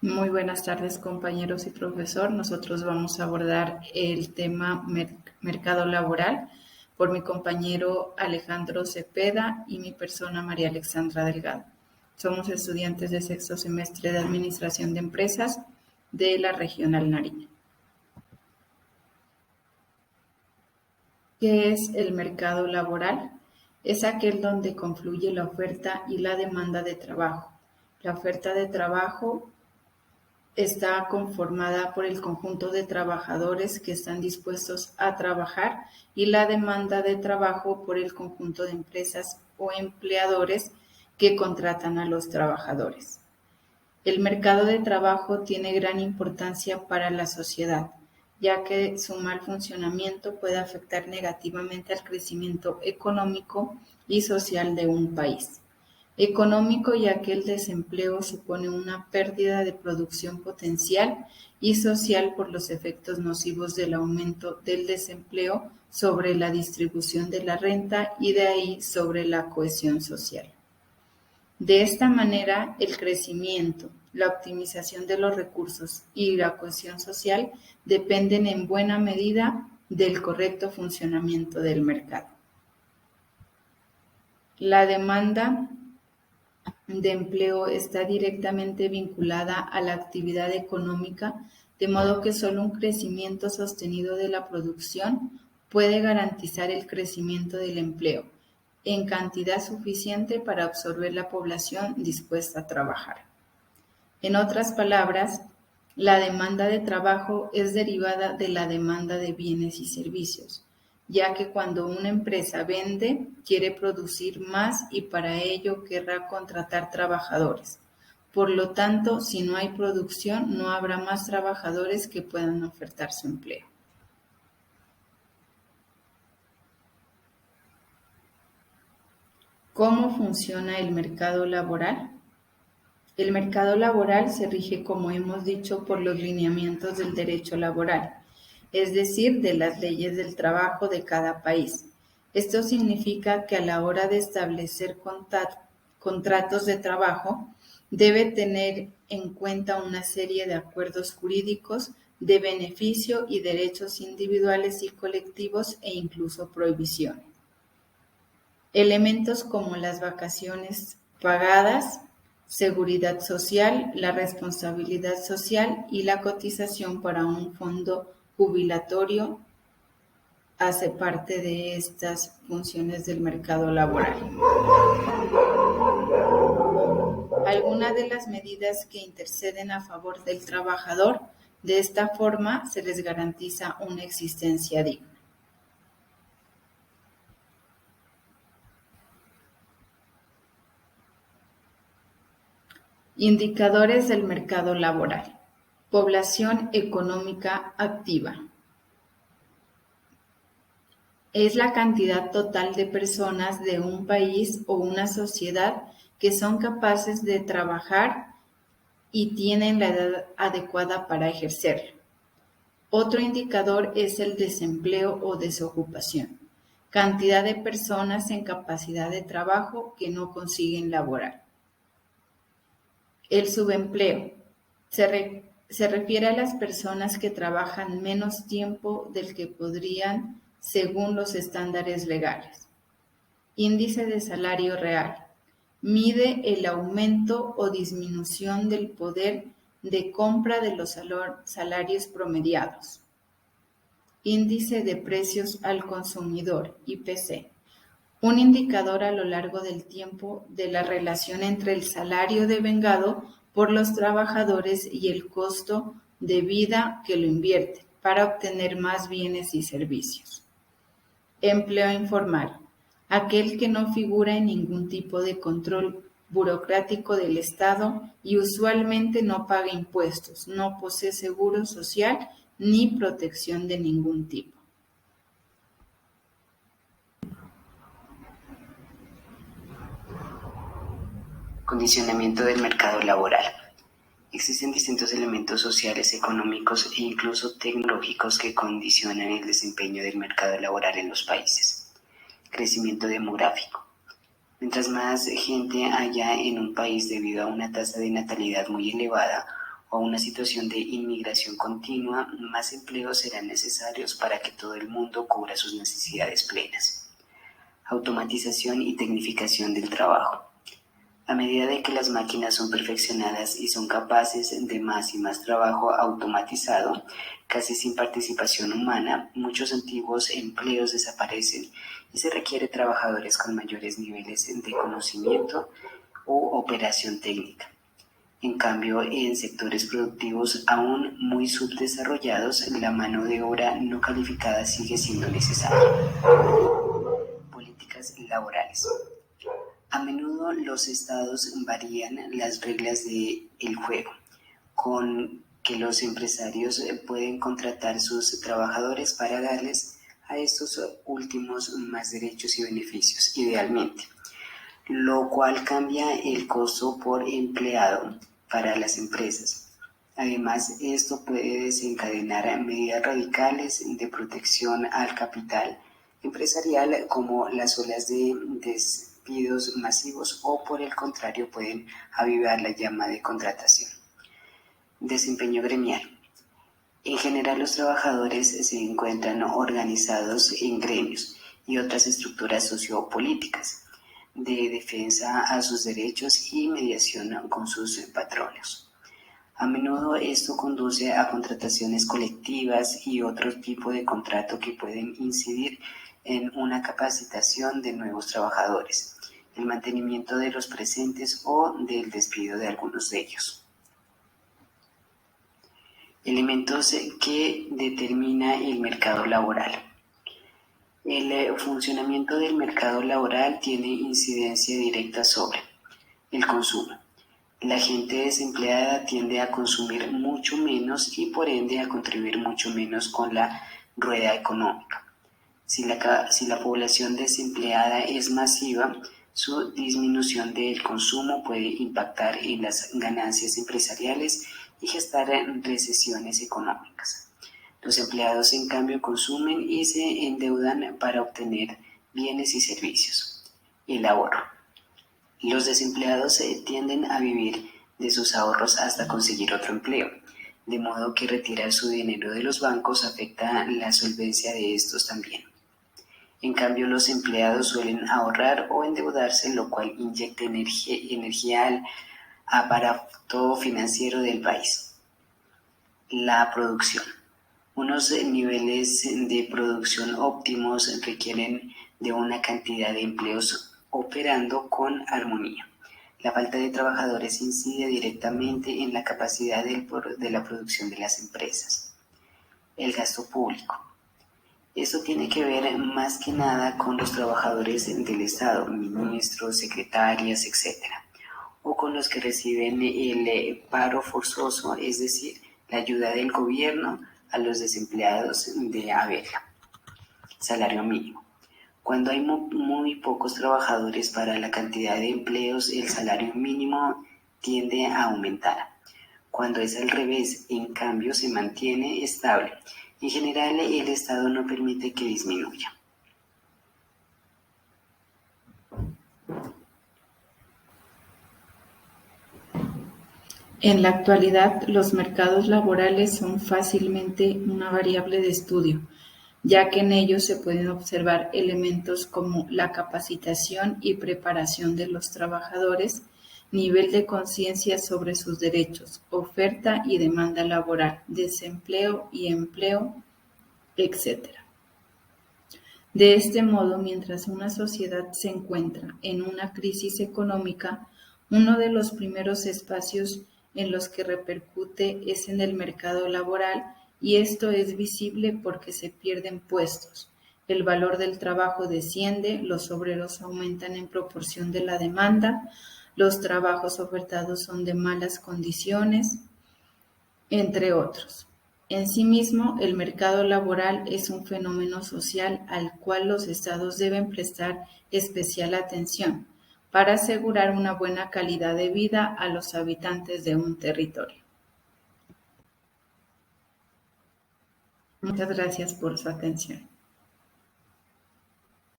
Muy buenas tardes, compañeros y profesor. Nosotros vamos a abordar el tema mercado laboral por mi compañero Alejandro Cepeda y mi persona María Alexandra Delgado. Somos estudiantes de sexto semestre de Administración de Empresas de la Regional Nariño. ¿Qué es el mercado laboral? Es aquel donde confluye la oferta y la demanda de trabajo. La oferta de trabajo está conformada por el conjunto de trabajadores que están dispuestos a trabajar y la demanda de trabajo por el conjunto de empresas o empleadores que contratan a los trabajadores. El mercado de trabajo tiene gran importancia para la sociedad, ya que su mal funcionamiento puede afectar negativamente al crecimiento económico y social de un país. Económico, ya que el desempleo supone una pérdida de producción potencial, y social por los efectos nocivos del aumento del desempleo sobre la distribución de la renta y de ahí sobre la cohesión social. De esta manera, el crecimiento, la optimización de los recursos y la cohesión social dependen en buena medida del correcto funcionamiento del mercado. La demanda de empleo está directamente vinculada a la actividad económica, de modo que solo un crecimiento sostenido de la producción puede garantizar el crecimiento del empleo en cantidad suficiente para absorber la población dispuesta a trabajar. En otras palabras, la demanda de trabajo es derivada de la demanda de bienes y servicios, ya que cuando una empresa vende, quiere producir más y para ello querrá contratar trabajadores. Por lo tanto, si no hay producción, no habrá más trabajadores que puedan ofertar su empleo. ¿Cómo funciona el mercado laboral? El mercado laboral se rige, como hemos dicho, por los lineamientos del derecho laboral, es decir, de las leyes del trabajo de cada país. Esto significa que a la hora de establecer contratos de trabajo, debe tener en cuenta una serie de acuerdos jurídicos de beneficio y derechos individuales y colectivos e incluso prohibiciones. Elementos como las vacaciones pagadas, seguridad social, la responsabilidad social y la cotización para un fondo jubilatorio hace parte de estas funciones del mercado laboral. Algunas de las medidas que interceden a favor del trabajador, de esta forma se les garantiza una existencia digna. Indicadores del mercado laboral. Población económica activa. Es la cantidad total de personas de un país o una sociedad que son capaces de trabajar y tienen la edad adecuada para ejercerlo. Otro indicador es el desempleo o desocupación, cantidad de personas en capacidad de trabajo que no consiguen laborar. El subempleo se refiere a las personas que trabajan menos tiempo del que podrían según los estándares legales. Índice de salario real. Mide el aumento o disminución del poder de compra de los salarios promediados. Índice de precios al consumidor, IPC. Un indicador a lo largo del tiempo de la relación entre el salario devengado por los trabajadores y el costo de vida que lo invierte para obtener más bienes y servicios. Empleo informal, aquel que no figura en ningún tipo de control burocrático del Estado y usualmente no paga impuestos, no posee seguro social ni protección de ningún tipo. Condicionamiento del mercado laboral. Existen distintos elementos sociales, económicos e incluso tecnológicos que condicionan el desempeño del mercado laboral en los países. Crecimiento demográfico. Mientras más gente haya en un país debido a una tasa de natalidad muy elevada o a una situación de inmigración continua, más empleos serán necesarios para que todo el mundo cubra sus necesidades plenas. Automatización y tecnificación del trabajo. A medida de que las máquinas son perfeccionadas y son capaces de más y más trabajo automatizado, casi sin participación humana, muchos antiguos empleos desaparecen y se requiere trabajadores con mayores niveles de conocimiento u operación técnica. En cambio, en sectores productivos aún muy subdesarrollados, la mano de obra no calificada sigue siendo necesaria. Políticas laborales. A menudo los estados varían las reglas del juego, con que los empresarios pueden contratar sus trabajadores para darles a estos últimos más derechos y beneficios, idealmente, lo cual cambia el costo por empleado para las empresas. Además, esto puede desencadenar medidas radicales de protección al capital empresarial, como las olas de despidos masivos, o por el contrario pueden avivar la llama de contratación. Desempeño gremial. En general, los trabajadores se encuentran organizados en gremios y otras estructuras sociopolíticas de defensa a sus derechos y mediación con sus patronos. A menudo esto conduce a contrataciones colectivas y otro tipo de contrato que pueden incidir en una capacitación de nuevos trabajadores, el mantenimiento de los presentes o del despido de algunos de ellos. Elementos que determina el mercado laboral. El funcionamiento del mercado laboral tiene incidencia directa sobre el consumo. La gente desempleada tiende a consumir mucho menos y por ende a contribuir mucho menos con la rueda económica. Si la población desempleada es masiva, su disminución del consumo puede impactar en las ganancias empresariales y gestar recesiones económicas. Los empleados, en cambio, consumen y se endeudan para obtener bienes y servicios. El ahorro. Los desempleados tienden a vivir de sus ahorros hasta conseguir otro empleo, de modo que retirar su dinero de los bancos afecta la solvencia de estos también. En cambio, los empleados suelen ahorrar o endeudarse, lo cual inyecta energía al aparato financiero del país. La producción. Unos niveles de producción óptimos requieren de una cantidad de empleos operando con armonía. La falta de trabajadores incide directamente en la capacidad de la producción de las empresas. El gasto público. Esto tiene que ver más que nada con los trabajadores del Estado, ministros, secretarias, etc., o con los que reciben el paro forzoso, es decir, la ayuda del gobierno a los desempleados de ABELA. Salario mínimo. Cuando hay muy pocos trabajadores para la cantidad de empleos, el salario mínimo tiende a aumentar. Cuando es al revés, en cambio, se mantiene estable. En general, el Estado no permite que disminuya. En la actualidad, los mercados laborales son fácilmente una variable de estudio, ya que en ellos se pueden observar elementos como la capacitación y preparación de los trabajadores, nivel de conciencia sobre sus derechos, oferta y demanda laboral, desempleo y empleo, etc. De este modo, mientras una sociedad se encuentra en una crisis económica, uno de los primeros espacios en los que repercute es en el mercado laboral, y esto es visible porque se pierden puestos, el valor del trabajo desciende, los obreros aumentan en proporción de la demanda, los trabajos ofertados son de malas condiciones, entre otros. En sí mismo, el mercado laboral es un fenómeno social al cual los estados deben prestar especial atención para asegurar una buena calidad de vida a los habitantes de un territorio. Muchas gracias por su atención.